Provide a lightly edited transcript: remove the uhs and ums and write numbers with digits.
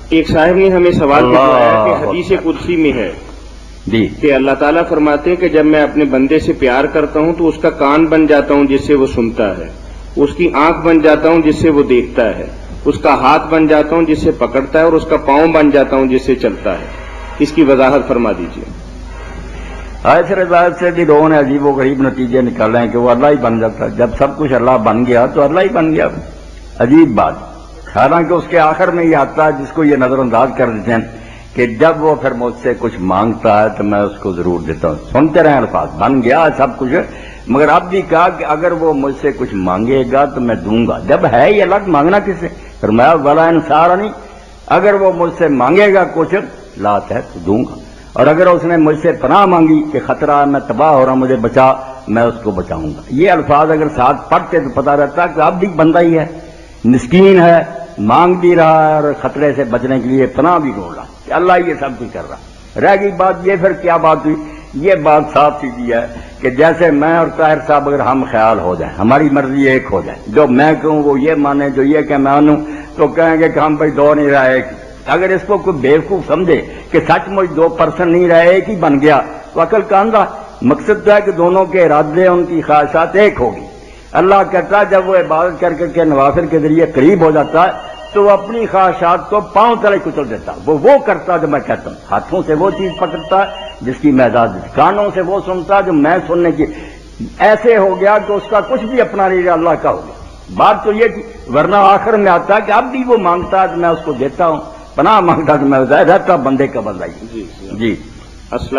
ایک صاحب نے ہمیں سوال بھجوایا کہ حدیث قدسی میں ہے کہ اللہ تعالیٰ فرماتے ہیں کہ جب میں اپنے بندے سے پیار کرتا ہوں تو اس کا کان بن جاتا ہوں جس سے وہ سنتا ہے، اس کی آنکھ بن جاتا ہوں جس سے وہ دیکھتا ہے، اس کا ہاتھ بن جاتا ہوں جس سے پکڑتا ہے، اور اس کا پاؤں بن جاتا ہوں جس سے چلتا ہے۔ اس کی وضاحت فرما دیجیے۔ ایسے روایت سے بھی لوگوں نے عجیب و غریب نتیجے نکالے ہیں کہ وہ اللہ ہی بن جاتا ہے۔ جب سب کچھ اللہ بن گیا تو اللہ ہی بن گیا، عجیب بات۔ حالانکہ اس کے آخر میں یہ آتا ہے جس کو یہ نظر انداز کر دیتے ہیں کہ جب وہ پھر مجھ سے کچھ مانگتا ہے تو میں اس کو ضرور دیتا ہوں۔ سنتے رہیں الفاظ، بن گیا سب کچھ، مگر اب بھی کہا کہ اگر وہ مجھ سے کچھ مانگے گا تو میں دوں گا۔ جب ہے یہ الگ، مانگنا کس سے؟ فرمایا ولا انصار نہیں، اگر وہ مجھ سے مانگے گا کچھ لات ہے تو دوں گا، اور اگر اس نے مجھ سے پناہ مانگی کہ خطرہ ہے، میں تباہ ہو رہا ہوں، مجھے بچا، میں اس کو بچاؤں گا۔ یہ الفاظ اگر ساتھ پڑھتے تو پتا رہتا کہ اب بھی بندہ ہی ہے، مسکین ہے، مانگ بھی رہا ہے، اور خطرے سے بچنے کے لیے پناہ بھی ڈھونڈ رہا کہ اللہ یہ سب کچھ کر رہا۔ رہ گئی بات یہ، پھر کیا بات ہوئی؟ یہ بات صاف سیدھی ہے کہ جیسے میں اور طاہر صاحب اگر ہم خیال ہو جائیں، ہماری مرضی ایک ہو جائے، جو میں کہوں وہ یہ مانے، جو یہ کہ مانوں، تو کہیں گے کہ ہم بھائی دو نہیں رہے ایک۔ اگر اس کو کوئی بیوقوف سمجھے کہ سچ مچ 2% نہیں رہے ایک ہی بن گیا تو عقل کا اندھا۔ مقصد تو ہے کہ دونوں کے ارادے، ان کی خواہشات ایک ہوگی۔ اللہ کہتا ہے جب وہ عبادت کر کے نوافل کے ذریعے قریب ہو جاتا ہے تو وہ اپنی خواہشات کو پاؤں تلے کچل دیتا، وہ کرتا جو میں کہتا ہوں۔ ہاتھوں سے وہ چیز پکڑتا ہے جس کی میں اجازت دی، کانوں سے وہ سنتا جو میں سننے کی، ایسے ہو گیا کہ اس کا کچھ بھی اپنا نہیں، اللہ کا ہو گیا۔ بات تو یہ تھی، ورنہ آخر میں آتا ہے کہ اب بھی وہ مانگتا ہے تو میں اس کو دیتا ہوں، پناہ مانگتا تو میں رہتا بندے کا بندہ ہی۔ جی السلام